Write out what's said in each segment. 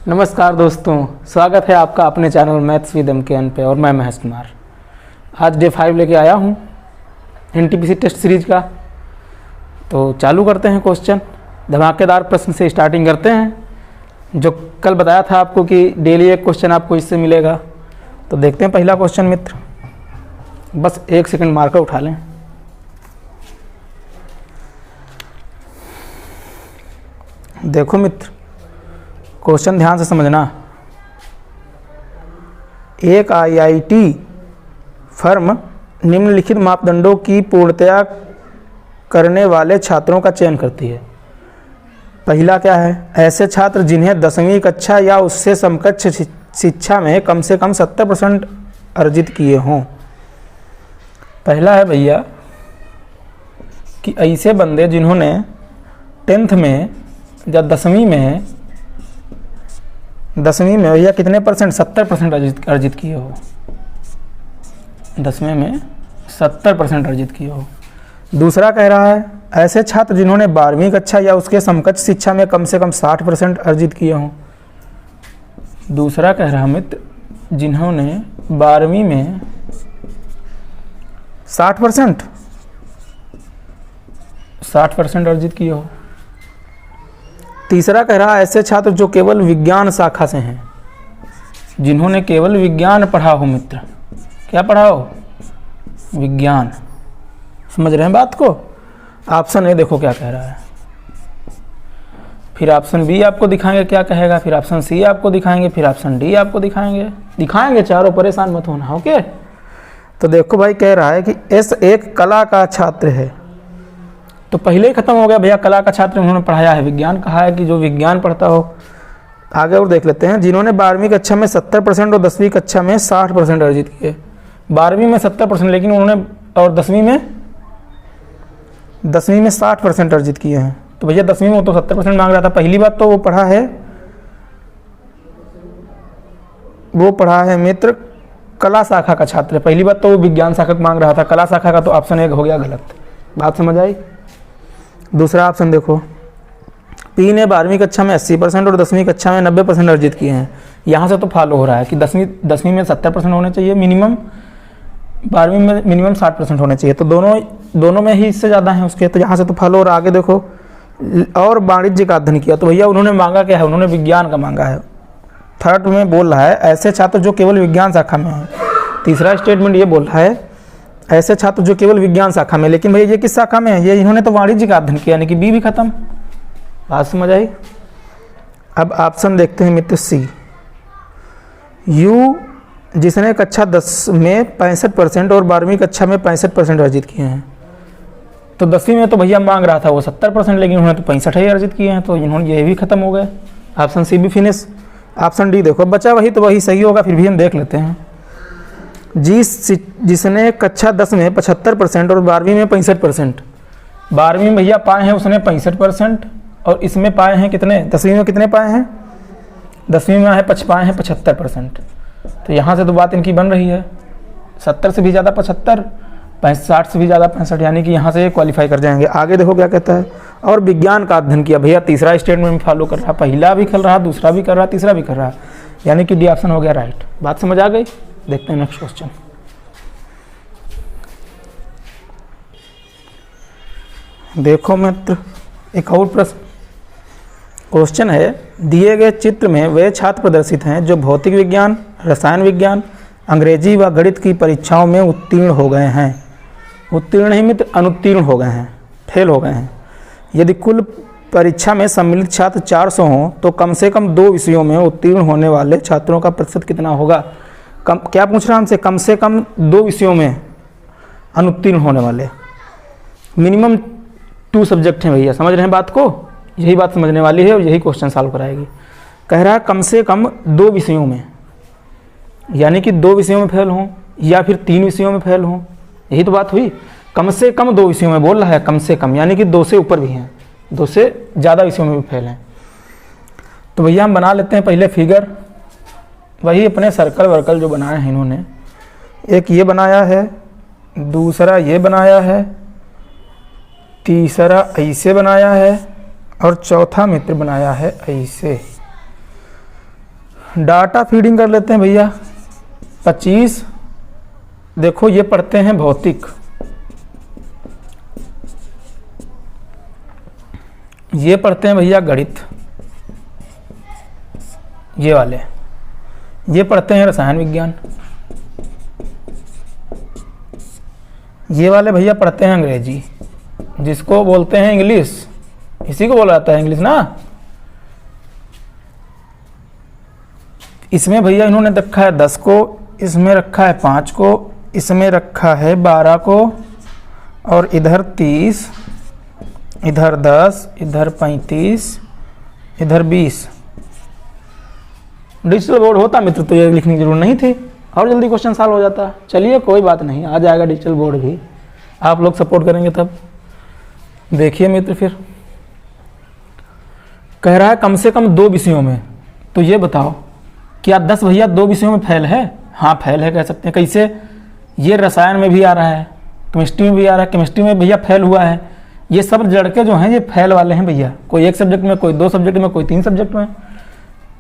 नमस्कार दोस्तों, स्वागत है आपका अपने चैनल मैथ्स विद MKN पे। और मैं महेश कुमार आज डे 5 लेके आया हूँ NTPC टेस्ट सीरीज का। तो चालू करते हैं क्वेश्चन। धमाकेदार प्रश्न से स्टार्टिंग करते हैं। जो कल बताया था आपको कि डेली एक क्वेश्चन आपको इससे मिलेगा, तो देखते हैं पहला क्वेश्चन मित्र। बस 1 सेकंड मार्कर उठा लें। देखो मित्र, क्वेश्चन ध्यान से समझना। एक IIT फर्म निम्नलिखित मापदंडों की पूर्णतया करने वाले छात्रों का चयन करती है। पहला क्या है? ऐसे छात्र जिन्हें 10वीं कक्षा या उससे समकक्ष शिक्षा में कम से कम 70% अर्जित किए हों। पहला है भैया कि ऐसे बंदे जिन्होंने 10th में या 10वीं में भैया कितने परसेंट? 70% अर्जित किए हो। 10वीं में 70% अर्जित किए हो। दूसरा कह रहा है ऐसे छात्र जिन्होंने 12वीं कक्षा या उसके समकक्ष शिक्षा में कम से कम 60% अर्जित किए हों। दूसरा कह रहा मित्र जिन्होंने 12वीं में 60% अर्जित किए हो। तीसरा कह रहा है ऐसे छात्र जो केवल विज्ञान शाखा से हैं, जिन्होंने केवल विज्ञान पढ़ा हो। मित्र क्या पढ़ा हो? विज्ञान। समझ रहे हैं बात को? ऑप्शन ए देखो क्या कह रहा है, फिर ऑप्शन बी आपको दिखाएंगे क्या कहेगा, फिर ऑप्शन सी आपको दिखाएंगे, फिर ऑप्शन डी आपको दिखाएंगे चारों, परेशान मत होना। ओके, तो देखो भाई कह रहा है कि एस एक कला का छात्र है। तो पहले ही खत्म हो गया भैया, कला का छात्र उन्होंने पढ़ाया है, विज्ञान कहा है कि जो विज्ञान पढ़ता हो। आगे और देख लेते हैं। जिन्होंने 12वीं कक्षा में 70% और 10वीं कक्षा में 60% अर्जित किए। 12वीं में 70% लेकिन उन्होंने, और 10वीं में 60% अर्जित किए हैं। तो भैया 10वीं में तो 70% मांग रहा था। पहली बात तो वो पढ़ा है मित्र कला शाखा का छात्र है। पहली बात तो वो विज्ञान शाखा मांग रहा था, कला शाखा का, तो ऑप्शन एक हो गया गलत। बात समझ आई? दूसरा ऑप्शन देखो, पी ने 12वीं कक्षा में 80% और 10वीं कक्षा में 90% अर्जित किए हैं। यहाँ से तो फॉलो हो रहा है कि 10वीं में 70% होने चाहिए मिनिमम, 12वीं में मिनिमम 60% होने चाहिए। तो दोनों में ही इससे ज़्यादा हैं उसके, तो यहाँ से तो फॉलो हो रहा है। आगे देखो, और वाणिज्य का अध्ययन किया। तो भैया उन्होंने मांगा क्या है? उन्होंने विज्ञान का मांगा है। थर्ड में बोल रहा है ऐसे छात्र जो केवल विज्ञान शाखा में हैं। तीसरा स्टेटमेंट ये बोल रहा है ऐसे छात्र जो केवल विज्ञान शाखा में। लेकिन भैया ये किस शाखा में है? ये इन्होंने तो वाणिज्य का अध्ययन किया, यानी कि बी भी खत्म। बात समझ आई? अब ऑप्शन देखते हैं मित्र सी। यू जिसने कक्षा 10 में 65% और 12वीं कक्षा में 65% अर्जित किए हैं। तो 10वीं में तो भैया मांग रहा था वो 70%, लेकिन उन्होंने तो 65 ही अर्जित किए हैं, तो इन्होंने ये भी खत्म हो गए। ऑप्शन सी भी फिनिश। ऑप्शन डी देखो, बचा वही तो वही सही होगा, फिर भी हम देख लेते हैं। जिसने कक्षा 10 में 75% और 12वीं में 65%। 12वीं में भैया पाए हैं उसने 65% और इसमें पाए हैं कितने? 10वीं में कितने पाए हैं? 10वीं में पाए हैं 75%। तो यहाँ से तो बात इनकी बन रही है 70 से भी ज़्यादा 75, 60 से भी ज़्यादा 65, यानी कि यहाँ से ये क्वालिफाई कर जाएंगे। आगे देखो क्या कहता है, और विज्ञान का अध्ययन किया। भैया तीसरा स्टेटमेंट में फॉलो कर रहा, पहला भी कर रहा, दूसरा भी कर रहा, तीसरा भी कर रहा, यानी कि डी ऑप्शन हो गया राइट। बात समझ आ गई? देखते हैं नेक्स्ट क्वेश्चन। देखो मित्र, एक और प्रश्न क्वेश्चन है। दिए गए चित्र में वे छात्र प्रदर्शित हैं जो भौतिक विज्ञान, रसायन विज्ञान, अंग्रेजी व गणित की परीक्षाओं में उत्तीर्ण हो गए हैं। उत्तीर्ण नहीं मित्र, अनुत्तीर्ण हो गए हैं, फेल हो गए हैं। यदि कुल परीक्षा में सम्मिलित छात्र 400 हों तो कम से कम 2 विषयों में उत्तीर्ण होने वाले छात्रों का प्रतिशत कितना होगा? क्या पूछ रहा है हमसे? कम से कम 2 विषयों में अनुत्तीर्ण होने वाले। मिनिमम 2 सब्जेक्ट हैं भैया, समझ रहे हैं बात को? यही बात समझने वाली है और यही क्वेश्चन सॉल्व कराएगी। कह रहा है कम से कम 2 विषयों में, यानी कि 2 विषयों में फेल हों या फिर 3 विषयों में फेल हों। यही तो बात हुई। कम से कम 2 विषयों में बोल रहा है, कम से कम, यानी कि 2 से ऊपर भी हैं, 2 से ज़्यादा विषयों में भी फेल हैं। तो भैया हम बना लेते हैं पहले फिगर, वही अपने सर्कल वर्कल जो बनाए हैं इन्होंने। एक ये बनाया है, दूसरा ये बनाया है, तीसरा ऐसे बनाया है और चौथा मित्र बनाया है ऐसे। डाटा फीडिंग कर लेते हैं भैया 25। देखो ये पढ़ते हैं भौतिक, ये पढ़ते हैं भैया गणित, ये वाले ये पढ़ते हैं रसायन विज्ञान, ये वाले भैया पढ़ते हैं अंग्रेजी, जिसको बोलते हैं इंग्लिश, इसी को बोला जाता है इंग्लिश ना। इसमें भैया इन्होंने रखा है 10 को, इसमें रखा है 5 को, इसमें रखा है 12 को, और इधर 30, इधर 10, इधर 35, इधर 20। डिजिटल बोर्ड होता मित्र तो ये लिखने की जरूरत नहीं थी और जल्दी क्वेश्चन सॉल्व हो जाता। चलिए कोई बात नहीं, आ जाएगा डिजिटल बोर्ड भी, आप लोग सपोर्ट करेंगे तब। देखिए मित्र फिर कह रहा है कम से कम 2 विषयों में, तो ये बताओ क्या 10 भैया 2 विषयों में फेल है? हाँ फेल है, कह सकते हैं। कैसे? ये रसायन में भी आ रहा है, केमिस्ट्री में भी आ रहा है, केमिस्ट्री में भैया फेल हुआ है। ये सब लड़के जो हैं ये फेल वाले हैं भैया, कोई 1 सब्जेक्ट में, कोई 2 सब्जेक्ट में, कोई 3 सब्जेक्ट में।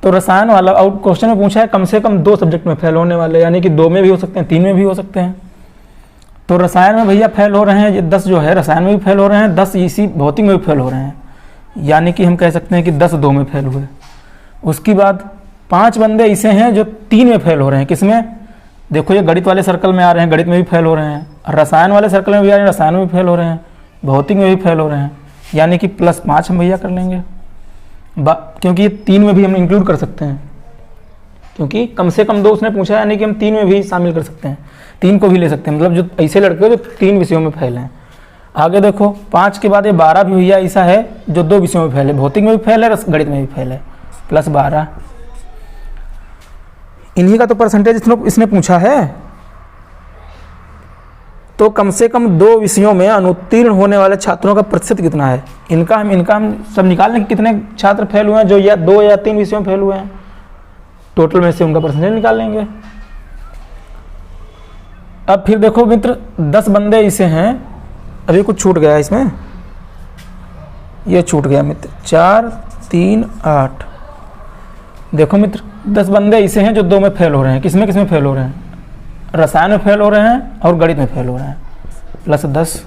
तो रसायन वाला और क्वेश्चन में पूछा है कम से कम 2 सब्जेक्ट में फेल होने वाले, यानी कि 2 में भी हो सकते हैं, 3 में भी हो सकते हैं। तो रसायन में भैया फेल हो रहे हैं ये 10 जो है, रसायन में भी फेल हो रहे हैं, 10 इसी भौतिक में भी फेल हो रहे हैं, यानी कि हम कह सकते हैं कि 10 2 में फेल हुए। उसके बाद 5 बंदे ऐसे हैं जो 3 में फेल हो रहे हैं। किसमें? देखो ये गणित वाले सर्कल में आ रहे हैं, गणित में भी फेल हो रहे हैं, रसायन वाले सर्कल में भी आ रहे हैं, रसायन में भी फेल हो रहे हैं, भौतिक में भी फेल हो रहे हैं, यानी कि +5 हम भैया कर लेंगे, क्योंकि ये 3 में भी हम इंक्लूड कर सकते हैं, क्योंकि कम से कम 2 उसने पूछा है, यानी कि हम 3 में भी शामिल कर सकते हैं, 3 को भी ले सकते हैं, मतलब जो ऐसे लड़के जो 3 विषयों में फेल हैं। आगे देखो 5 के बाद ये 12 भी भैया ऐसा है जो 2 विषयों में फेल है, भौतिक में भी फेल है, गणित में भी फेल है, +12। इन्हीं का तो परसेंटेज इसने पूछा है। तो कम से कम 2 विषयों में अनुत्तीर्ण होने वाले छात्रों का प्रतिशत कितना है, इनका हम सब निकाल लें कि कितने छात्र फेल हुए हैं जो या 2 या 3 विषयों में फेल हुए हैं, टोटल में से उनका परसेंटेज निकाल लेंगे। अब फिर देखो मित्र 10 बंदे ऐसे हैं, अभी कुछ छूट गया है इसमें, ये छूट गया मित्र, 4 3 8। देखो मित्र 10 बंदे ऐसे हैं जो 2 में फेल हो रहे हैं। किसमें किसमें फेल हो रहे हैं? रसायन में फेल हो रहे हैं और गणित में फेल हो रहे हैं, +10।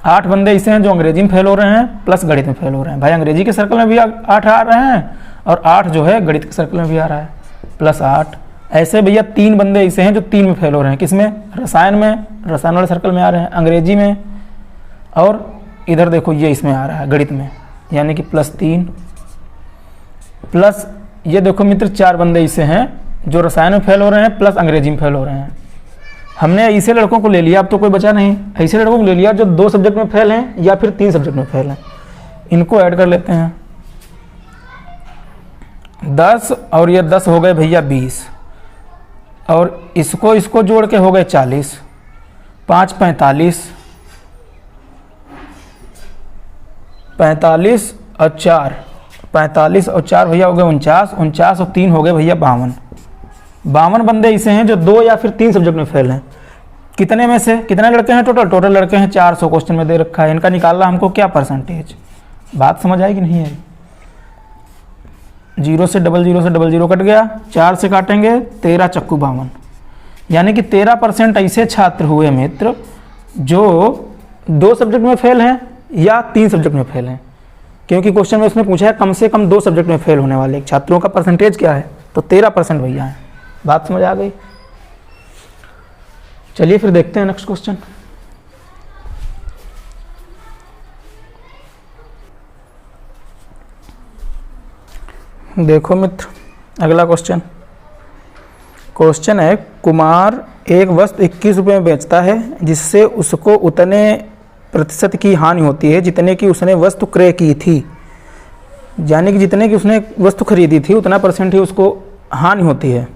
8 बंदे ऐसे हैं जो अंग्रेजी में फेल हो रहे हैं प्लस गणित में फेल हो रहे हैं। भाई अंग्रेजी के सर्कल में भी 8 आ रहे हैं और 8 जो है गणित के सर्कल में भी आ रहा है, +8। ऐसे भैया 3 बंदे ऐसे हैं जो 3 में फेल हो रहे हैं। किसमें? रसायन में, रसायन वाले सर्कल में आ रहे हैं, अंग्रेजी में, और इधर देखो ये इसमें आ रहा है गणित में, यानी कि +3 प्लस ये देखो मित्र 4 बंदे ऐसे हैं जो रसायन में फेल हो रहे हैं प्लस अंग्रेजी में फेल हो रहे हैं। हमने ऐसे लड़कों को ले लिया, अब तो कोई बचा नहीं, ऐसे लड़कों को ले लिया जो 2 सब्जेक्ट में फेल हैं या फिर 3 सब्जेक्ट में फेल हैं। इनको ऐड कर लेते हैं, 10 और ये 10 हो गए भैया 20, और इसको जोड़ के हो गए 40, 5 45, 45 और 4, 45 और 4 भैया हो गए 49, 49 और 3 हो गए भैया 52। 52 बंदे ऐसे हैं जो 2 या फिर 3 सब्जेक्ट में फेल हैं। कितने में से कितने लड़के हैं? टोटल लड़के हैं 400, क्वेश्चन में दे रखा है। इनका निकालना हमको क्या परसेंटेज, बात समझ आई कि नहीं आई? 0 से 00 से 00 कट गया, 4 से काटेंगे 13 चक्कू 52, यानी कि 13% ऐसे छात्र हुए मित्र जो 2 सब्जेक्ट में फेल हैं या 3 सब्जेक्ट में फेल हैं, क्योंकि क्वेश्चन में उसने पूछा है कम से कम 2 सब्जेक्ट में फेल होने वाले छात्रों का परसेंटेज क्या है, तो 13% भैया है। बात समझ आ गई? चलिए फिर देखते हैं नेक्स्ट क्वेश्चन। देखो मित्र अगला क्वेश्चन है, कुमार एक वस्तु 21 रुपये में बेचता है जिससे उसको उतने प्रतिशत की हानि होती है जितने की उसने वस्तु क्रय की थी, यानी कि जितने की उसने वस्तु खरीदी थी उतना % ही उसको हानि होती है,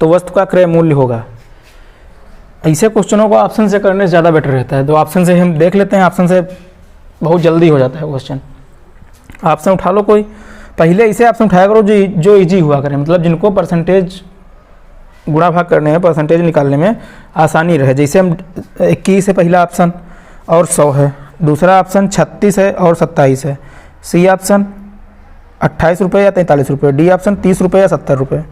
तो वस्तु का क्रय मूल्य होगा। ऐसे क्वेश्चनों को ऑप्शन से करने से ज़्यादा बेटर रहता है, तो ऑप्शन से हम देख लेते हैं, ऑप्शन से बहुत जल्दी हो जाता है क्वेश्चन। ऑप्शन उठा लो कोई, पहले ऐसे ऑप्शन उठाया करो जो ईजी हुआ करें, मतलब जिनको परसेंटेज गुणा भाग करने में, परसेंटेज निकालने में आसानी रहे। जैसे हम 21 है पहला ऑप्शन और 100 है, दूसरा ऑप्शन 36 है और 27 है, सी ऑप्शन 28 रुपये या 43 रुपये, डी ऑप्शन 30 रुपये या 70 रुपये।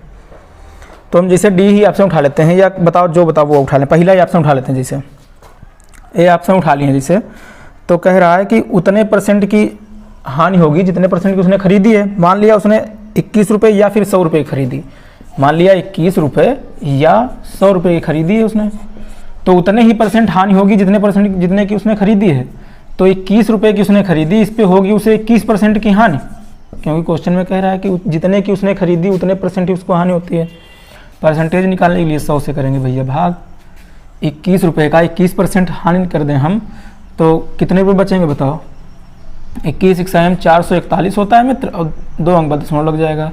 तो हम जैसे डी ही ऑप्शन उठा लेते हैं, या बताओ जो बताओ वो उठा लें, पहला ही ऑप्शन उठा लेते हैं। जैसे ए ऑप्शन उठा लिए जैसे, तो कह रहा है कि उतने परसेंट की हानि होगी जितने परसेंट की उसने खरीदी है। मान लिया उसने 21 रुपये या फिर 100 रुपये की खरीदी, मान लिया 21 रुपये या 100 रुपये की खरीदी है उसने, तो उतने ही परसेंट हानि होगी जितने की उसने खरीदी है। तो 21 रुपये की उसने खरीदी, इस पर होगी उसे 21% की हानि, क्योंकि क्वेश्चन में कह रहा है कि जितने की उसने खरीदी उतने परसेंट ही उसको हानि होती है। परसेंटेज निकालने के लिए 100 से करेंगे भैया भाग, 21 रुपये का 21% हानि कर दें हम, तो कितने रुपये बचेंगे बताओ। 21 XM 441 होता है मित्र, और 2 अंक बाद दशमलव लग जाएगा,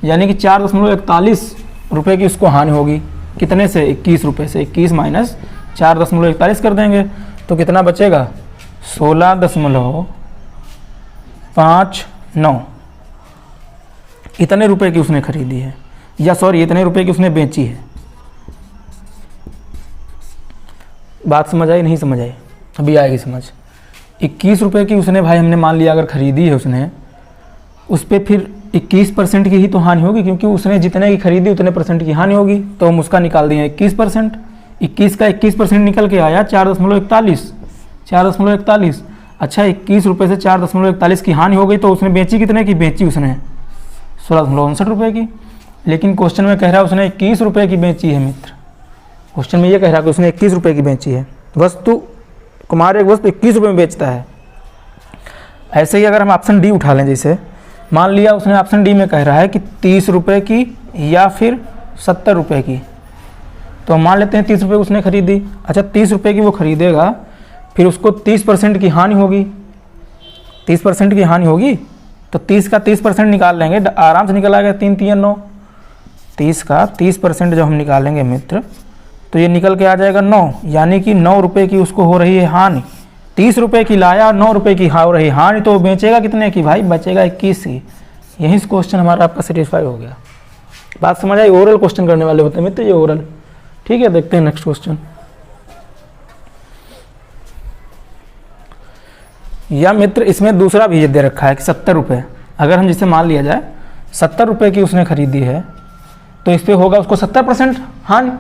यानी कि 4.41 रुपये की उसको हानि होगी। कितने से? 21 रुपये से। 21 माइनस 4.41 कर देंगे तो कितना बचेगा? 16.59। इतने रुपए की उसने खरीदी है, या सॉरी इतने रुपए की उसने बेची है। बात समझ आई? नहीं समझ आई? अभी आएगी समझ। 21 रुपये की उसने भाई हमने मान लिया अगर खरीदी है उसने, उस पर फिर 21% की ही तो हानि होगी, क्योंकि उसने जितने की खरीदी उतने परसेंट की हानि होगी। तो हम उसका निकाल दिए 21%। 21 का 21% निकल के आया 4.41। अच्छा 21 रुपये से 4.41 की हानि हो गई, तो उसने बेची कितने की? बेची उसने 16.59 रुपये की। लेकिन क्वेश्चन में कह रहा है उसने 21 रुपये की बेची है मित्र। क्वेश्चन में ये कह रहा है कि उसने 21 रुपये की बेची है। वस्तु कुमार एक वस्तु 21 रुपये में बेचता है। ऐसे ही अगर हम ऑप्शन डी उठा लें, जैसे मान लिया उसने ऑप्शन डी में कह रहा है कि 30 रुपये की या फिर 70 रुपये की, तो हम मान लेते हैं 30 रुपये उसने खरीदी। अच्छा 30 रुपये की वो खरीदेगा, फिर उसको 30% की हानि होगी। 30% की हानि होगी तो 30 का 30% निकाल लेंगे, आराम से निकल आएगा। 3 3 9, 30 का 30% जब हम निकालेंगे मित्र, तो ये निकल के आ जाएगा 9, यानी कि 9 रुपये की उसको हो रही है हानि। 30 रुपये की लाया और 9 रुपये की हो रही हानि, तो बेचेगा कितने की भाई? बचेगा 21 की। यही क्वेश्चन हमारा आपका सेटिस्फाई हो गया। बात समझ आई? ओरल क्वेश्चन करने वाले होते हैं मित्र ये ओरल। ठीक है, देखते हैं नेक्स्ट क्वेश्चन। या मित्र इसमें दूसरा भी ये दे रखा है कि 70 रुपये, अगर हम जिसे मान लिया जाए 70 रुपये की उसने खरीदी है, तो इस पर होगा उसको 70% हानि।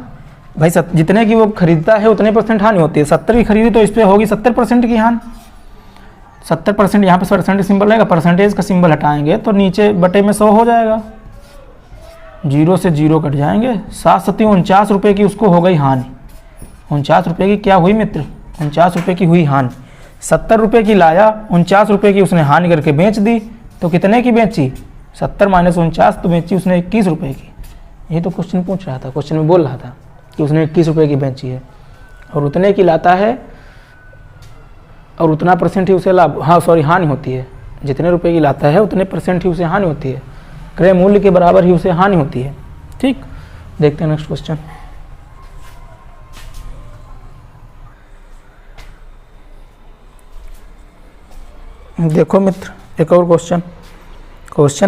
भाई जितने की वो खरीदता है उतने % हानि होती है। 70 की खरीदी तो इस पर होगी 70% की हानि। 70%, यहाँ पे परसेंट सिंबल रहेगा, परसेंटेज का सिंबल हटाएंगे तो नीचे बटे में 100 हो जाएगा, 0 से 0 कट जाएंगे। 749 रुपये की उसको हो गई हानि। 49 रुपये की क्या हुई मित्र? 49 रुपये की हुई हानि। 70 रुपये की लाया, 49 रुपये की उसने हानि करके बेच दी, तो कितने की बेची? 70 माइनस 49, तो बेची उसने 21 रुपये की। यही तो क्वेश्चन पूछ रहा था, क्वेश्चन में बोल रहा था कि उसने 21 रुपये की बेची है, और उतने की लाता है और उतना % ही उसे लाभ, हाँ सॉरी हानि होती है। जितने रुपये की लाता है उतने % ही उसे हानि होती है, क्रय मूल्य के बराबर ही उसे हानि होती है। ठीक, देखते हैं नेक्स्ट क्वेश्चन। देखो मित्र एक और क्वेश्चन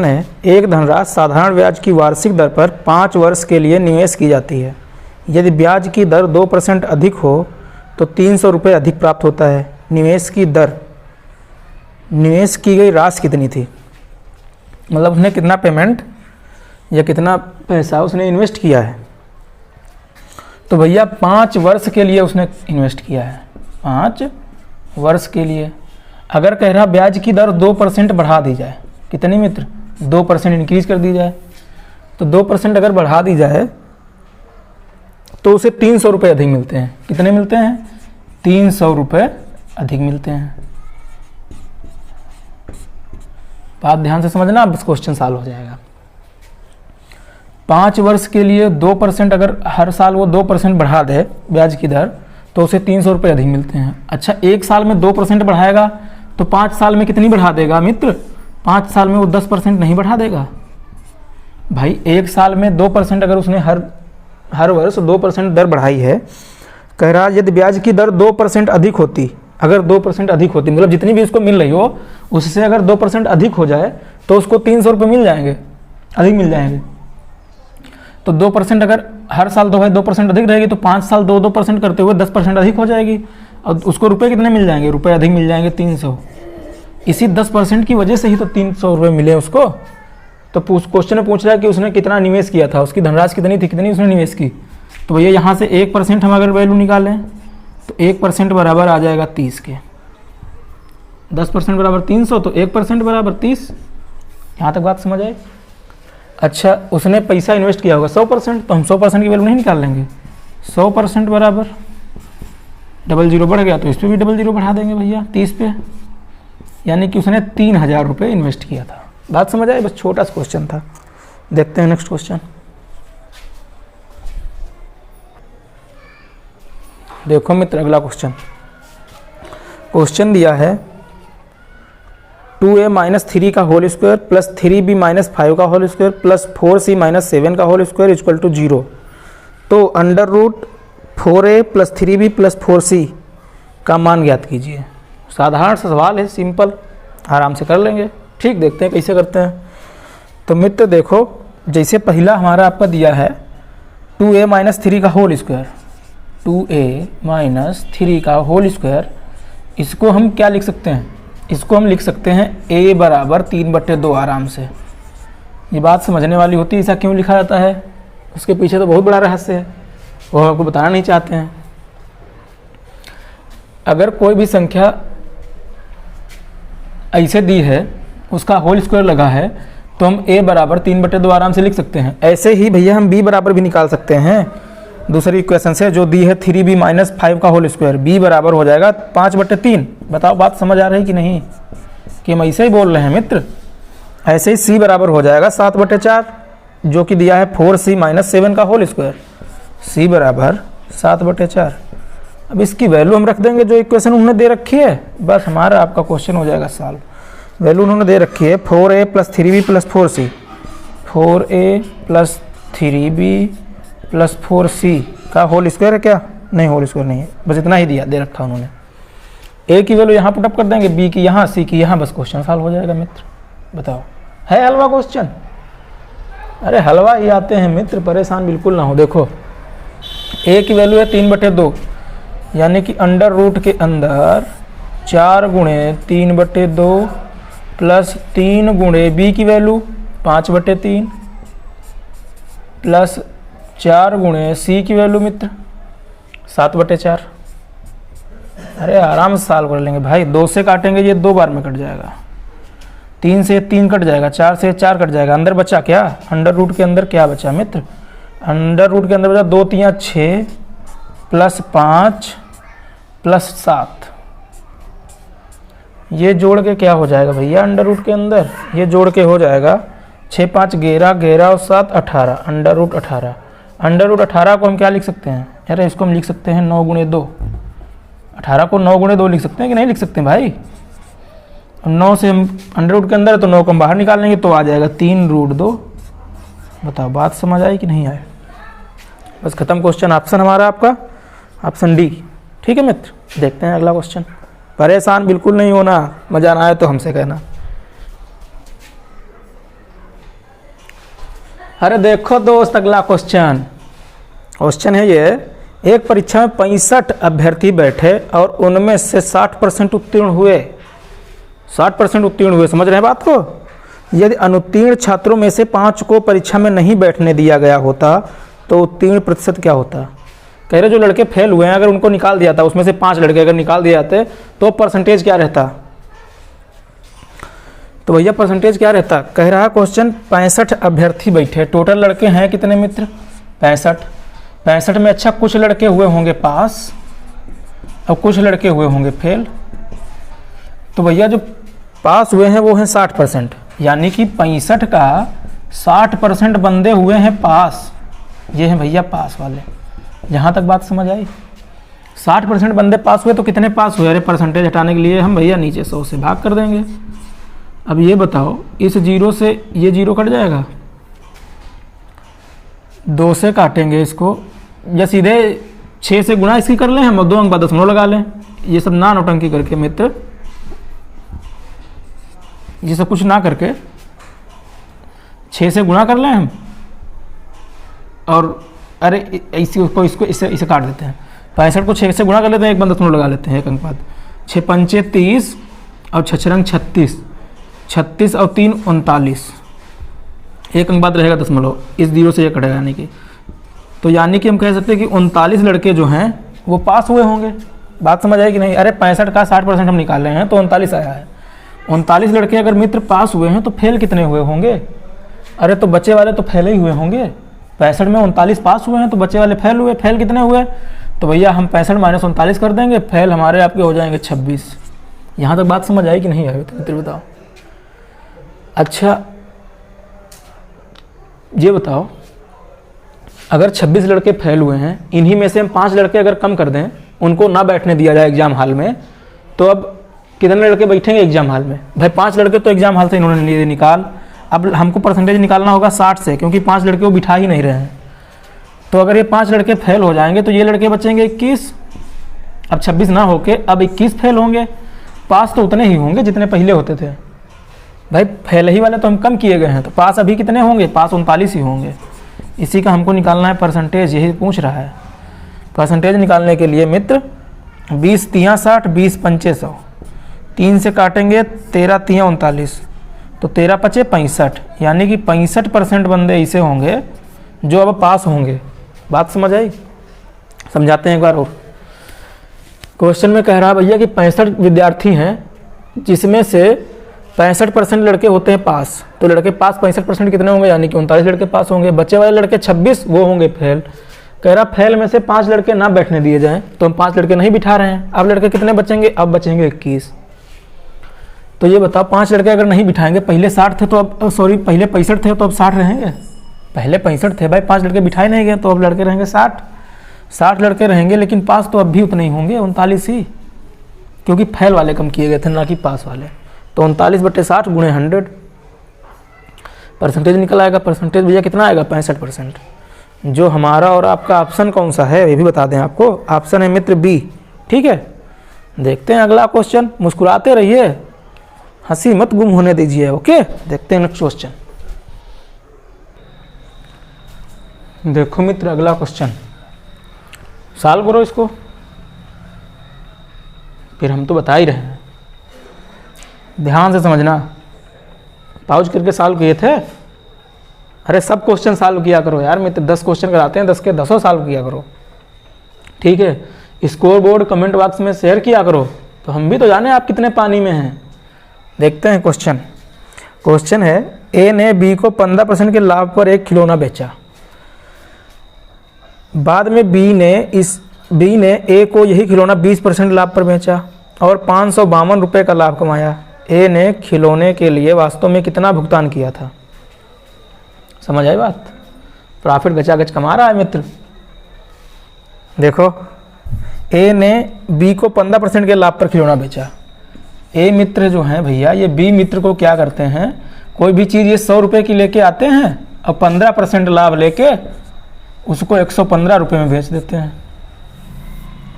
है, एक धनराशि साधारण ब्याज की वार्षिक दर पर 5 वर्ष के लिए निवेश की जाती है। यदि ब्याज की दर 2% अधिक हो तो 300 रुपये अधिक प्राप्त होता है। निवेश की गई राशि कितनी थी? मतलब उसने कितना पेमेंट या कितना पैसा उसने इन्वेस्ट किया है। तो भैया 5 वर्ष के लिए उसने इन्वेस्ट किया है, 5 वर्ष के लिए। अगर कह रहा ब्याज की दर 2% बढ़ा दी जाए, कितनी मित्र? 2% इंक्रीज कर दी जाए, तो 2% अगर बढ़ा दी जाए तो उसे 300 रुपये अधिक मिलते हैं। कितने मिलते हैं? 300 रुपये अधिक मिलते हैं। बात ध्यान से समझना, अब क्वेश्चन सॉल्व हो जाएगा। 5 वर्ष के लिए 2%, अगर हर साल वो 2% बढ़ा दे ब्याज की दर, तो उसे 300 रुपये अधिक मिलते हैं। अच्छा 1 साल में 2% बढ़ाएगा तो 5 साल में कितनी बढ़ा देगा मित्र? 5 साल में वो 10% नहीं बढ़ा देगा भाई। 1 साल में 2% अगर उसने हर वर्ष 2% दर बढ़ाई है, कह रहा यदि ब्याज की दर 2% अधिक होती, अगर 2% अधिक होती, मतलब जितनी भी उसको मिल रही हो उससे अगर 2% अधिक हो जाए तो उसको 300 रुपये मिल जाएंगे, अधिक मिल जाएंगे। तो 2% अगर हर साल 2% अधिक रहेगी, तो 5 साल 2% करते हुए 10% अधिक हो जाएगी, और उसको रुपए कितने मिल जाएंगे? रुपए अधिक मिल जाएंगे 300। इसी 10% की वजह से ही तो 300 रुपये मिले उसको। तो क्वेश्चन में पूछ रहा है कि उसने कितना निवेश किया था, उसकी धनराशि कितनी थी, कितनी उसने निवेश की। तो भैया यहाँ से 1% हम अगर वैल्यू निकालें तो 1% बराबर आ जाएगा 30 के। 10% बराबर 300, तो 1% बराबर 30। यहाँ तक बात समझ आए। अच्छा, उसने पैसा इन्वेस्ट किया होगा 100%, तो हम 100% की वैल्यू नहीं निकाल लेंगे। 100% बराबर 00 बढ़ गया तो इस पर भी 00 बढ़ा देंगे भैया 30 पे, यानी कि उसने 3000 रुपये इन्वेस्ट किया था। बात समझ आए। बस छोटा सा क्वेश्चन था। देखते हैं नेक्स्ट क्वेश्चन। देखो मित्र, अगला क्वेश्चन दिया है 2a - 3 का होल स्क्वायर प्लस 3b - 5 का होल स्क्वायर प्लस 4c - 7 का होल स्क्वायर इक्वल टू 0। तो under root 4a plus 3b plus 4c का मान ज्ञात कीजिए। साधारण सा सवाल है, सिंपल, आराम से कर लेंगे। ठीक, देखते हैं कैसे करते हैं। तो मित्र देखो, जैसे पहला हमारा आपका दिया है 2a - 3 का होल स्क्वायर, 2a - 3 का होल स्क्वायर, इसको हम क्या लिख सकते हैं, इसको हम लिख सकते हैं a बराबर 3/2। आराम से ये बात समझने वाली होती है। ऐसा क्यों लिखा जाता है, उसके पीछे तो बहुत बड़ा रहस्य है, वो आपको बताना नहीं चाहते हैं। अगर कोई भी संख्या ऐसे दी है, उसका होल स्क्वायर लगा है, तो हम a बराबर 3/2 आराम से लिख सकते हैं। ऐसे ही भैया हम b बराबर भी निकाल सकते हैं दूसरी इक्वेशन से, जो दी है 3b - 5 का होल स्क्वायर। b बराबर हो जाएगा 5/3। बताओ बात समझ आ रही कि नहीं, कि हम ऐसे ही बोल रहे हैं मित्र। ऐसे ही c बराबर हो जाएगा 7/4, जो कि दिया है 4c - 7 का होल स्क्वायर। c बराबर 7/4। अब इसकी वैल्यू हम रख देंगे जो इक्वेशन उन्होंने दे रखी है, बस हमारा आपका क्वेश्चन हो जाएगा सॉल्व। वैल्यू उन्होंने दे रखी है 4a plus 3b plus 4c, 4a plus 3b plus 4c का होल स्क्वायर है क्या? नहीं, होल स्क्वायर नहीं है, बस इतना ही दिया दे रखा उन्होंने। a की वैल्यू यहाँ पुटअप कर देंगे, b की यहाँ, c की यहाँ, बस क्वेश्चन सॉल्व हो जाएगा मित्र। बताओ, है हलवा क्वेश्चन? अरे हलवा ही आते हैं मित्र, परेशान बिल्कुल ना हो। देखो a की वैल्यू है 3/2, यानी कि अंडर रूट के अंदर 4 गुणे 3/2 प्लस 3 गुणे b की वैल्यू 5/3 प्लस 4 गुणे c की वैल्यू मित्र 7/4। अरे आराम से सॉल्व कर लेंगे भाई। 2 से काटेंगे, ये 2 बार में कट जाएगा। 3 से 3 कट जाएगा, 4 से 4 कट जाएगा। अंदर बचा क्या? अंडर रूट के अंदर क्या बचा मित्र? अंडर रूट के अंदर बचा 2 3 6 प्लस 5 प्लस 7। ये जोड़ के क्या हो जाएगा भैया अंडर रूट के अंदर? ये जोड़ के हो जाएगा 6 5 11 11 और 7 18, अंडर रूट 18। अंडर रूट 18 को हम क्या लिख सकते हैं? यार इसको हम लिख सकते हैं 9 गुणे 2। 18 को 9 गुणे 2 लिख सकते हैं कि नहीं लिख सकते भाई? 9 से हम अंडर रूट के अंदर है तो 9 को हम बाहर निकाल लेंगे तो आ जाएगा 3√2। बताओ बात समझ आई कि नहीं आई? बस खत्म क्वेश्चन। ऑप्शन हमारा आपका ऑप्शन डी। ठीक है मित्र, देखते हैं अगला क्वेश्चन। परेशान बिल्कुल नहीं होना, मजा ना आए तो हमसे कहना। अरे देखो दोस्त, अगला क्वेश्चन है ये, एक परीक्षा में 65 अभ्यर्थी बैठे और उनमें से 60% उत्तीर्ण हुए। 60% उत्तीर्ण हुए, समझ रहे हैं बात को? यदि अनुत्तीर्ण छात्रों में से 5 को परीक्षा में नहीं बैठने दिया गया होता तो उत्तीर्ण प्रतिशत क्या होता? कह रहे जो लड़के फेल हुए हैं अगर उनको निकाल दिया था, उसमें से 5 लड़के अगर निकाल दिए जाते तो परसेंटेज क्या रहता? तो भैया परसेंटेज क्या रहता? कह रहा क्वेश्चन 65 अभ्यर्थी बैठे, टोटल लड़के हैं कितने मित्र? 65। 65 में अच्छा कुछ लड़के हुए होंगे पास और कुछ लड़के हुए होंगे फेल। तो भैया जो पास हुए हैं वो हैं 60%, यानी कि 65 का 60% बंदे हुए हैं पास। ये हैं भैया पास वाले। यहाँ तक बात समझ आई? 60% बंदे पास हुए तो कितने पास हुए? अरे परसेंटेज हटाने के लिए हम भैया नीचे 100 से भाग कर देंगे। अब ये बताओ, इस 0 से ये 0 कट जाएगा, 2 से काटेंगे इसको, या सीधे 6 से गुणा इसकी कर लें हम और 2 अंक बाद दशमलव लगा लें। ये सब ना नौटंकी करके मित्र, ये सब कुछ ना करके 6 से गुणा कर लें हम, और अरे इसको इसे काट देते हैं। 65 को 6 से गुणा कर लेते हैं, 1 बंद दशमलव लगा लेते हैं, 1 अंक बाद 6 पंचे 30 और छछरंग 36, 36 और 3 39, एक अंक बाद रहेगा दशमलव, इस 0 से ये कटेगा यानी कि, तो यानी कि हम कह सकते हैं कि 39 लड़के जो हैं वो पास हुए होंगे। बात समझ आई कि नहीं? अरे 65 का 60% हम निकाल रहे हैं तो 39 आया है। 39 लड़के अगर मित्र पास हुए हैं तो फेल कितने हुए होंगे? अरे तो बच्चे वाले तो फेल ही हुए होंगे। 65 में 39 पास हुए हैं तो बच्चे वाले फेल हुए। फेल कितने हुए? तो भैया हम 65 माइनस 39 कर देंगे, फेल हमारे आपके हो जाएंगे 26। यहाँ तक बात समझ आई कि नहीं आई? तो मित्र बताओ। अच्छा ये बताओ, अगर 26 लड़के फेल हुए हैं, इन्हीं में से हम 5 लड़के अगर कम कर दें, उनको ना बैठने दिया जाए एग्जाम हॉल में, तो अब कितने लड़के बैठेंगे एग्जाम हॉल में? भाई 5 लड़के तो एग्जाम हॉल से इन्होंने लिए निकाल, अब हमको परसेंटेज निकालना होगा 60 से, क्योंकि 5 लड़के वो बिठा ही नहीं रहे हैं। तो अगर ये 5 लड़के फेल हो जाएंगे तो ये लड़के बचेंगे 21। अब 26 ना होके अब 21 फेल होंगे। पास तो उतने ही होंगे जितने पहले होते थे। भाई फेल ही वाले तो हम कम किए गए हैं, तो पास अभी कितने होंगे? पास 39 ही होंगे। इसी का हमको निकालना है परसेंटेज, यही पूछ रहा है। परसेंटेज निकालने के लिए मित्र 20 तियाँ 60, 20 पंचे 100, 3 से काटेंगे 13 तियाँ 39, तो 13 पचे 65, यानी कि 65% बंदे ऐसे होंगे जो अब पास होंगे। बात समझ आई? समझाते हैं एक बार और। क्वेश्चन में कह रहा है भैया कि 65 विद्यार्थी हैं, जिसमें से 65% लड़के होते हैं पास, तो लड़के पास 65% कितने होंगे? यानी कि 39 लड़के पास होंगे। बच्चे वाले लड़के 26 वो होंगे फेल। कह रहा फेल में से 5 लड़के ना बैठने दिए जाएं, तो हम 5 लड़के नहीं बिठा रहे हैं। अब लड़के कितने बचेंगे? अब बचेंगे 21। तो ये बताओ, 5 लड़के अगर नहीं बिठाएंगे, पहले 60 थे तो अब पहले 65 थे तो अब 60 रहेंगे? पहले 65 थे भाई, 5 लड़के बिठाए नहीं गए तो अब लड़के रहेंगे 60 लड़के रहेंगे, लेकिन पास तो अब भी उतने ही होंगे 39 ही, क्योंकि फेल वाले कम किए गए थे ना कि पास वाले। तो 39/60 गुणे 100 परसेंटेज निकल आएगा। परसेंटेज भैया कितना आएगा? 65%। जो हमारा और आपका ऑप्शन कौन सा है ये भी बता दें आपको। ऑप्शन है मित्र बी। ठीक है, देखते हैं अगला क्वेश्चन। मुस्कुराते रहिए, हंसी मत गुम होने दीजिए। ओके, देखते हैं नेक्स्ट क्वेश्चन। देखो मित्र अगला क्वेश्चन, सॉल्व करो इसको, फिर हम तो बता ही रहे हैं, ध्यान से समझना। पाउज करके सॉल्व किए थे? अरे सब क्वेश्चन सॉल्व किया करो यार मित्र, 10 क्वेश्चन कराते हैं, 10 के 10 सॉल्व किया करो। ठीक है, स्कोर बोर्ड कमेंट बॉक्स में शेयर किया करो, तो हम भी तो जाने आप कितने पानी में हैं। देखते हैं क्वेश्चन है, ए ने बी को 15% के लाभ पर एक खिलौना बेचा। बाद में बी ने ए को यही खिलौना 20% लाभ पर बेचा और 552 रुपये का लाभ कमाया। ए ने खिलौने के लिए वास्तव में कितना भुगतान किया था? समझ आई बात? प्रॉफिट गचागच कमा रहा है मित्र। देखो, ए ने बी को 15% के लाभ पर खिलौना बेचा। ए मित्र जो हैं भैया, ये बी मित्र को क्या करते हैं, कोई भी चीज़ ये 100 रुपये की लेके आते हैं और 15% लाभ लेके उसको 115 रुपये में बेच देते हैं।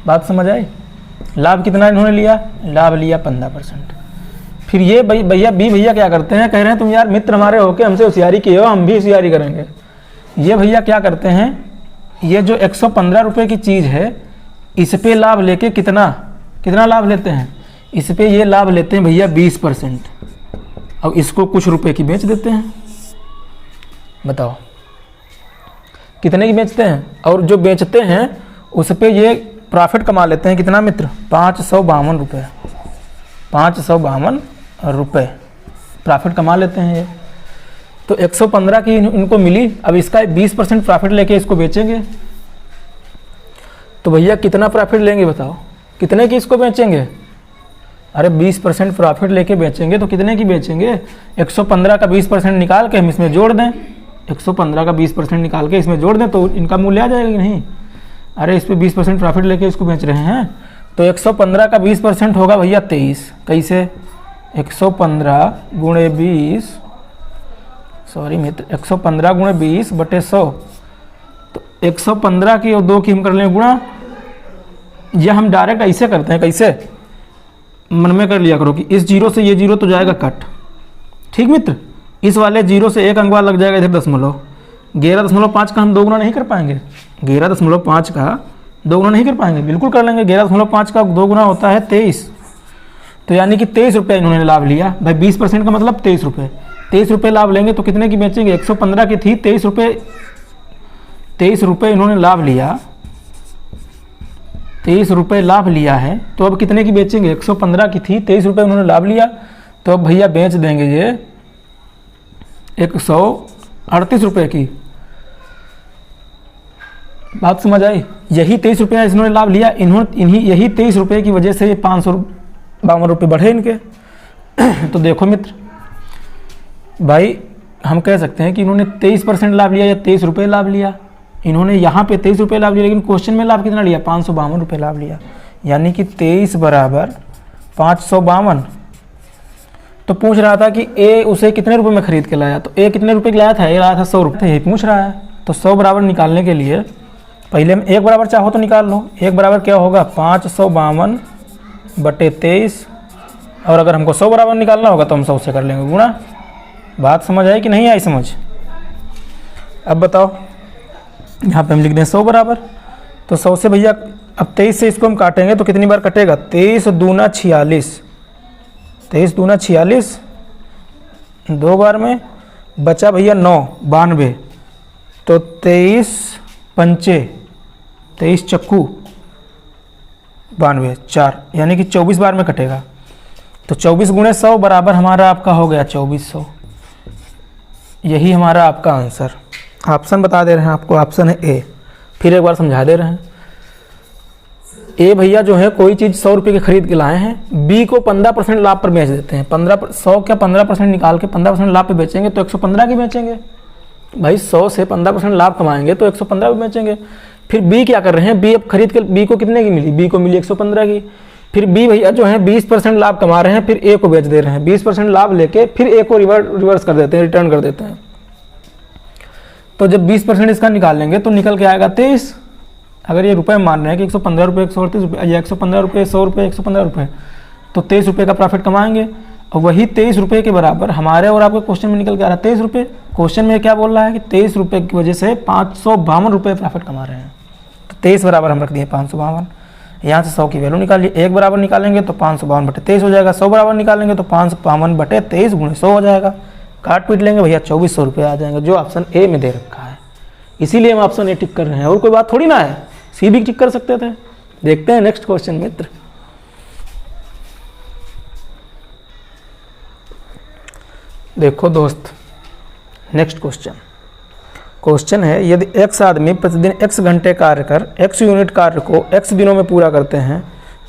बात समझ आई? लाभ कितना इन्होंने लिया? लाभ लिया 15%। फिर ये भैया बी भैया क्या करते हैं, कह रहे हैं तुम यार मित्र हमारे होके हमसे होशियारी किए हो, हम भी होशियारी करेंगे। ये भैया क्या करते हैं, ये जो 115 रुपये की चीज़ है, इस पे लाभ लेके कितना लाभ लेते हैं? इस पे ये लाभ लेते हैं भैया 20%, और इसको कुछ रुपए की बेच देते हैं। बताओ कितने की बेचते हैं? और जो बेचते हैं उस पे ये प्रॉफिट कमा लेते हैं कितना मित्र? 552 रुपये। 552 रुपये प्रॉफिट कमा लेते हैं ये। तो 115 की इनको मिली, अब इसका 20% प्रॉफिट लेके इसको बेचेंगे। तो भैया कितना प्रॉफिट लेंगे बताओ? कितने की इसको बेचेंगे? अरे 20% प्रॉफिट लेके बेचेंगे तो कितने की बेचेंगे? 115 का 20% निकाल के हम इसमें जोड़ दें, 115 का 20% निकाल के इसमें जोड़ दें तो इनका मूल्य आ जाएगा कि नहीं? अरे इस पर 20% प्रॉफिट लेके इसको बेच रहे हैं, तो 115 का 20% होगा भैया 23। कैसे? 115 गुणे 20, सॉरी मित्र, 115 गुणे 20 बटे 100। तो 115 की और 2 की हम कर लें गुणा, या हम डायरेक्ट ऐसे करते हैं। कैसे? मन में कर लिया करो कि इस जीरो से ये जीरो तो जाएगा कट। ठीक मित्र, इस वाले जीरो से एक अंक लग जाएगा इधर दशमलव। 11.5 का हम 2 गुना नहीं कर पाएंगे? 11.5 का 2 गुना नहीं कर पाएंगे? बिल्कुल कर लेंगे। 11.5 का 2 गुना होता है 23। तो यानी कि 23 रुपये इन्होंने लाभ लिया। भाई 20% का मतलब 23 रुपये, 23 रुपये लाभ लेंगे तो कितने की बेचेंगे, 115 की थी, 23 रुपये इन्होंने लाभ लिया, 23 रुपये लाभ लिया है, तो अब कितने की बेचेंगे, 115 की थी, 23 रुपये उन्होंने लाभ लिया, तो अब भैया बेच देंगे ये 138 रुपये की। बात समझ आई? यही 23 रुपये इन्होंने लाभ लिया, यही 23 रुपये की वजह से ये 552 रुपये बढ़े इनके। तो देखो मित्र भाई, हम कह सकते हैं कि इन्होंने 23% लाभ लिया या 23 रुपये लाभ लिया। इन्होंने यहाँ पे 23 रुपये लाभ लिया, लेकिन क्वेश्चन में लाभ कितना लिया, 552 रुपये लाभ लिया, यानी कि 23 बराबर 552। तो पूछ रहा था कि ए उसे कितने रुपए में खरीद के लाया, तो ए कितने रुपए के लाया था, ए लाया था 100 रुपये, यही पूछ रहा है। तो 100 बराबर निकालने के लिए पहले हम 1 बराबर चाहो तो निकाल लो। 1 बराबर क्या होगा, 552 बटे 23, और अगर हमको 100 बराबर निकालना होगा तो हम 100 से कर लेंगे गुणा। बात समझ आई कि नहीं आई समझ? अब बताओ, यहाँ पे हम लिख दें 100 बराबर, तो 100 से भैया अब 23 से इसको हम काटेंगे तो कितनी बार कटेगा, 23 दूना 46, 23 दूना 46, 2 बार में बचा भैया 9, 92, तो 23 पंचे 23 चक्कू 92, 4, यानी कि 24 बार में कटेगा। तो 24 गुणे 100 बराबर हमारा आपका हो गया 2400। यही हमारा आपका आंसर। ऑप्शन बता दे रहे हैं आपको, ऑप्शन है ए। फिर एक बार समझा दे रहे हैं। ए भैया जो है कोई चीज़ 100 रुपये की खरीद के लाए हैं, बी को 15% लाभ पर बेच देते हैं। 100 क्या 15% निकाल के 15% लाभ पे बेचेंगे तो 115 की बेचेंगे। भाई 100 से 15% लाभ कमाएंगे तो 115 पे बेचेंगे। फिर बी क्या कर रहे हैं, बी अब खरीद के बी को कितने की मिली, बी को मिली 115 की। फिर बी भैया जो है 20% लाभ कमा रहे हैं, फिर ए को बेच दे रहे हैं। 20% लाभ लेके फिर ए को रिवर्स कर देते हैं, रिटर्न कर देते हैं। तो जब 20% इसका निकाल लेंगे तो निकल के आएगा 23। अगर ये रुपए मान रहे हैं कि 115 रुपये 138 रुपये या 115 रुपये 100 रुपये 115 रुपये, तो 23 रुपये का प्रॉफिट कमाएंगे। और वही 23 रुपये के बराबर हमारे और आपके क्वेश्चन में निकल के आ रहा है 23 रुपये। क्वेश्चन में क्या बोल रहा है कि 23 रुपये की वजह से 552 रुपये प्रॉफिट कमा रहे हैं। तो 23 बराबर हम रख दिए 552। यहाँ से 100 की वैल्यू निकालिए, 1 बराबर निकालेंगे तो 552 बटे 23 हो जाएगा। 100 बराबर निकालेंगे तो 552 बटे 23 गुणे 100 हो जाएगा। काट पीट लेंगे भैया 2400 रुपये आ जाएंगे, जो ऑप्शन ए में दे रखा है। इसीलिए हम ऑप्शन ए टिक कर रहे हैं, और कोई बात थोड़ी ना है, सी भी टिक कर सकते थे। देखते हैं नेक्स्ट क्वेश्चन मित्र। देखो दोस्त, नेक्स्ट क्वेश्चन है, यदि x आदमी प्रतिदिन x घंटे कार्य कर x यूनिट कार्य को x दिनों में पूरा करते हैं,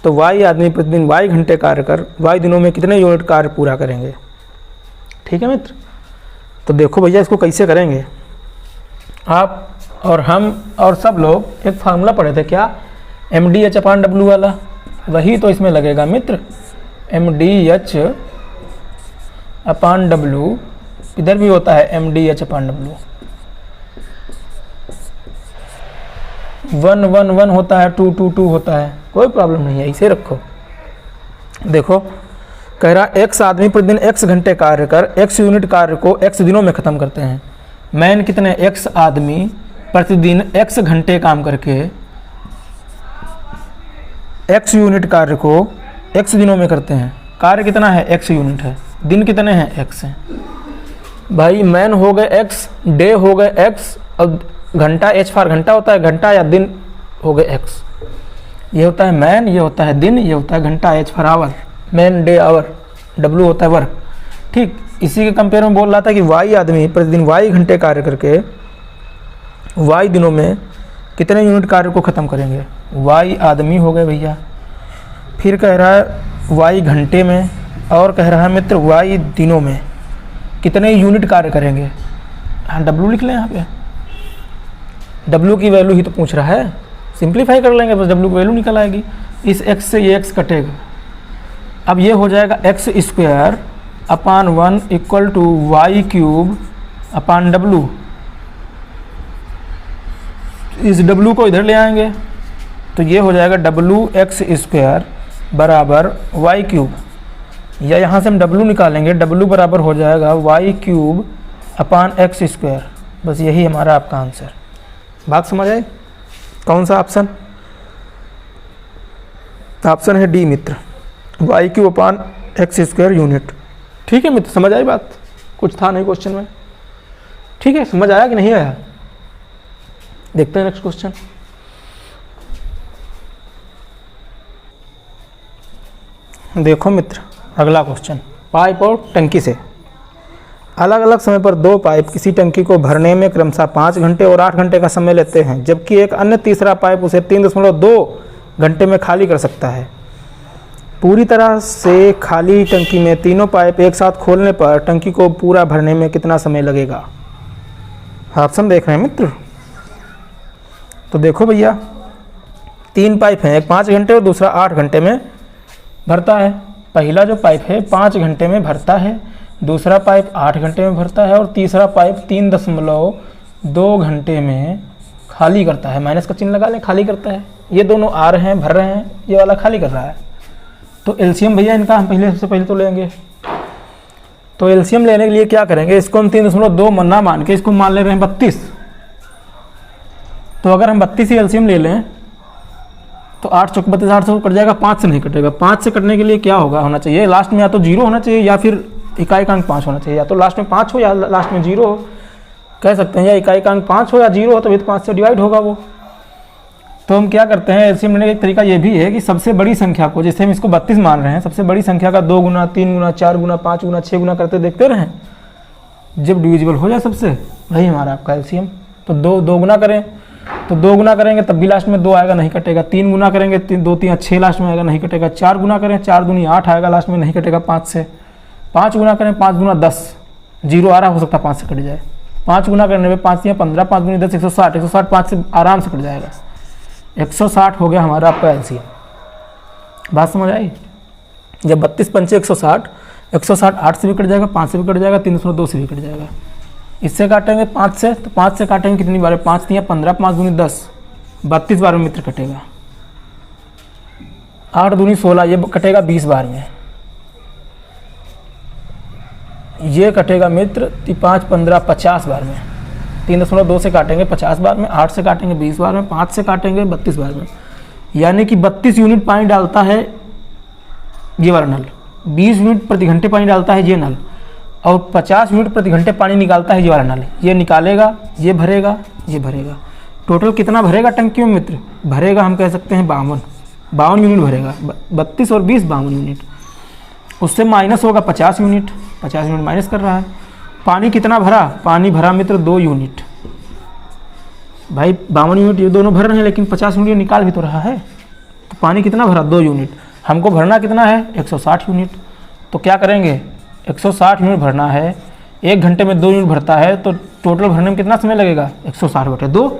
तो y आदमी प्रतिदिन y घंटे कार्य कर y दिनों में कितने यूनिट कार्य पूरा करेंगे। ठीक है मित्र, तो देखो भैया इसको कैसे करेंगे। आप और हम और सब लोग एक फार्मूला पढ़े थे क्या, MDH/W वाला, वही तो इसमें लगेगा मित्र। MDH/W इधर भी होता है MDH/W। 1 1 1 होता है, 2 2 2 होता है, कोई प्रॉब्लम नहीं है, इसे रखो। देखो कह रहा x आदमी प्रतिदिन x घंटे कार्य कर x यूनिट कार्य को x दिनों में ख़त्म करते हैं। मैन कितने, x आदमी प्रतिदिन x घंटे काम करके x यूनिट कार्य को x दिनों में करते हैं। कार्य कितना है, x यूनिट है, दिन कितने हैं, x हैं। भाई मैन हो गए x, डे हो गए x, और घंटा h फॉर घंटा होता है, घंटा या दिन हो गए x। ये होता है मैन, ये होता है दिन, ये होता है घंटा, h for hour, man day hour, w होता है वर्क। ठीक, इसी के कंपेयर में बोल रहा था कि y आदमी प्रतिदिन y घंटे कार्य करके y दिनों में कितने यूनिट कार्य को ख़त्म करेंगे। y आदमी हो गए भैया, फिर कह रहा है y घंटे में, और कह रहा है मित्र y दिनों में कितने यूनिट कार्य करेंगे। हाँ w लिख लें यहाँ पे, w की वैल्यू ही तो पूछ रहा है, सिंप्लीफाई कर लेंगे बस, w की वैल्यू निकल आएगी। इस x से ये x कटेगा, अब ये हो जाएगा x² upon 1 equal to y³ upon w। इस w को इधर ले आएंगे तो ये हो जाएगा wx² बराबर y³, या यहाँ से हम w निकालेंगे, w बराबर हो जाएगा y³ अपान x²। बस यही हमारा आपका आंसर। बात समझ आए? कौन सा ऑप्शन? ऑप्शन है डी मित्र, वाई क्यू अपान एक्स स्क्वायर यूनिट। ठीक है मित्र, समझ आई बात? कुछ था नहीं क्वेश्चन में? ठीक है, समझ आया कि नहीं आया? देखते हैं नेक्स्ट क्वेश्चन। देखो मित्र, अगला क्वेश्चन, पाइप और टंकी से अलग अलग समय पर दो पाइप किसी टंकी को भरने में क्रमशः 5 घंटे और 8 घंटे का समय लेते हैं, जबकि एक अन्य तीसरा पाइप उसे 3.2 घंटे में खाली कर सकता है। पूरी तरह से खाली टंकी में तीनों पाइप एक साथ खोलने पर टंकी को पूरा भरने में कितना समय लगेगा? ऑप्शन देख रहे हैं मित्र। तो देखो भैया, 3 पाइप हैं, एक 5 घंटे और दूसरा 8 घंटे में भरता है। पहला जो पाइप है 5 घंटे में भरता है, दूसरा पाइप 8 घंटे में भरता है और तीसरा पाइप 3.2 घंटे में खाली करता है। माइनस का चिन्ह लगा लें, खाली करता है। ये दोनों आ रहे हैं, भर रहे हैं, ये वाला खाली कर रहा है। तो एलसीएम भैया इनका हम सबसे पहले तो लेंगे। तो एलसीएम लेने के लिए क्या करेंगे, इसको हम 3.2 ना मान के इसको मान ले रहे हैं 32। तो अगर हम 32 ही एलसीएम ले लें तो 8 चौक 32, 8 से कट जाएगा, 5 से नहीं कटेगा। 5 से कटने के लिए क्या होना चाहिए, लास्ट में या तो 0 होना चाहिए या फिर इकाई का अंक 5 होना चाहिए। या तो लास्ट में 5 हो या लास्ट में 0 हो, कह सकते हैं, या इकाई का अंक 5 हो या 0 हो, तो 5 से डिवाइड होगा वो। तो हम क्या करते हैं, एलसीएम लेने का एक तरीका ये भी है कि सबसे बड़ी संख्या को, जैसे हम इसको 32 मान रहे हैं, सबसे बड़ी संख्या का 2 गुना, 3 गुना, 4 गुना, 5 गुना, 6 गुना करते देखते रहें, जब डिविजिबल हो जाए सबसे, वही हमारा आपका एलसीएम। तो 2 गुना करें, तो 2 गुना करेंगे तब भी लास्ट में 2 आएगा, नहीं कटेगा। 3 गुना करेंगे, 2 3 6 लास्ट में आएगा, नहीं कटेगा। 4 गुना करें, 4 दूनी 8 आएगा, लास्ट में नहीं कटेगा 5 से। 5 गुना करें, 5 गुना 10, 0 आ रहा, हो सकता है 5 से कट जाए। 5 गुना करने में 5 या 15, 5 गुनी 10, 160, 160 5 से आराम से कट जाएगा। 160 हो गया हमारा आपका एलसीएम। बात समझ आई? जब 32 पंचे 160, 160 8 से भी कट जाएगा, 5 से भी कट जाएगा, 3.2 से भी कट जाएगा। इससे काटेंगे 5 से, तो 5 से काटेंगे कितनी बार? 5 3 15, 5 दूनी 10, 32 बार में मित्र कटेगा। 8 दूनी 16, ये कटेगा 20 बार में। ये कटेगा मित्र 5 15 50 बार में। 3.2 से काटेंगे 50 बार में, 8 से काटेंगे 20 बार में, 5 से काटेंगे 32 बार में। यानी कि 32 यूनिट पानी डालता है ये वाला नल, 20 यूनिट प्रति घंटे पानी डालता है ये नल, और 50 यूनिट प्रति घंटे पानी निकालता है ये वाला नल। ये निकालेगा, ये भरेगा, ये भरेगा। टोटल कितना भरेगा टंकी में मित्र? भरेगा हम कह सकते हैं 52 यूनिट भरेगा। 32 और 20 52 यूनिट। उससे माइनस होगा 50 यूनिट, 50 यूनिट माइनस कर रहा है। पानी कितना भरा? पानी भरा मित्र 2 यूनिट। भाई 52 यूनिट ये दोनों भर रहे हैं, लेकिन 50 यूनिट निकाल भी तो रहा है। तो पानी कितना भरा? 2 यूनिट। हमको भरना कितना है? 160 यूनिट। तो क्या करेंगे, 160 यूनिट भरना है, 1 घंटे में 2 यूनिट भरता है, तो टोटल भरने में कितना समय लगेगा? 160/2,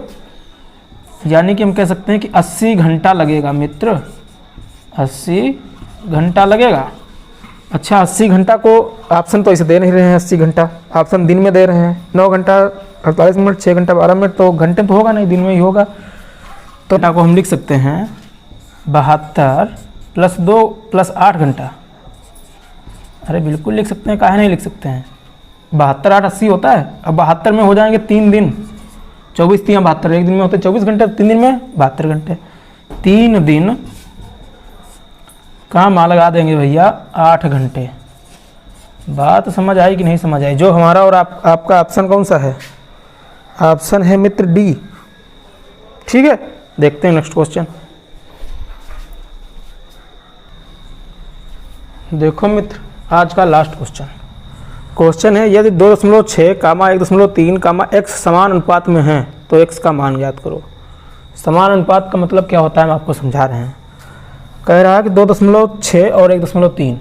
यानी कि हम कह सकते हैं कि 80 घंटा लगेगा मित्र, 80 घंटा लगेगा। अच्छा, 80 घंटा को ऑप्शन तो इसे दे नहीं रहे हैं, 80 घंटा ऑप्शन दिन में दे रहे हैं। 9 घंटा 48 मिनट, 6 घंटा 12 मिनट, तो घंटे तो होगा नहीं, दिन में ही होगा। तो घंटा को हम लिख सकते हैं 72 + 2 + 8 घंटा। अरे बिल्कुल लिख सकते हैं, काहे नहीं लिख सकते हैं। 72 8 80 होता है। अब 72 में हो जाएंगे 3 दिन, 24 3 72, एक दिन में होते 24 घंटे, 3 दिन में 72 घंटे। 3 दिन काम लगा देंगे भैया 8 घंटे। बात समझ आई कि नहीं समझ आई? जो हमारा और आपका ऑप्शन कौन सा है? ऑप्शन है मित्र डी। ठीक है, देखते हैं नेक्स्ट क्वेश्चन। देखो मित्र, आज का लास्ट क्वेश्चन है, यदि 2.6, 1.3, x समान अनुपात में हैं तो x का मान ज्ञात करो। समान अनुपात का मतलब क्या होता है, हम आपको समझा रहे हैं। कह रहा है कि 2.6 और 1.3,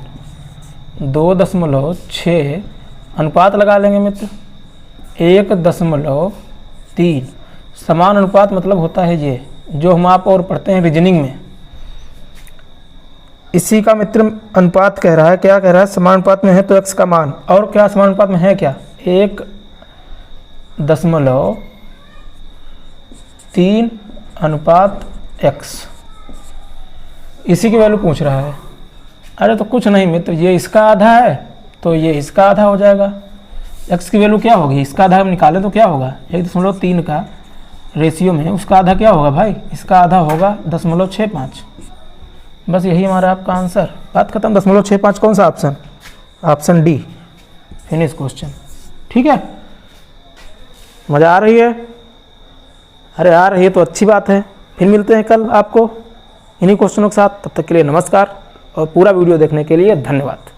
2.6 अनुपात लगा लेंगे मित्र, 1.3 समान अनुपात मतलब होता है ये, जो हम आप और पढ़ते हैं रीजनिंग में। इसी का मित्र अनुपात कह रहा है। क्या कह रहा है? समान अनुपात में है तो x का मान, और क्या समान अनुपात में है क्या? 1.3:x, इसी की वैल्यू पूछ रहा है। अरे तो कुछ नहीं मित्र, ये इसका आधा है तो ये इसका आधा हो जाएगा। x की वैल्यू क्या होगी? इसका आधा हम निकालें तो क्या होगा? 1.3 का रेशियो में उसका आधा क्या होगा भाई? इसका आधा होगा 0.65। बस यही हमारा आपका आंसर, बात खत्म। 0.65 कौन सा option? Option D, finish question. ठीक है, मज़ा आ रही है? अरे आ रही है तो अच्छी बात है। फिर मिलते हैं कल आपको इन्हीं क्वेश्चनों के साथ। तब तक के लिए नमस्कार और पूरा वीडियो देखने के लिए धन्यवाद।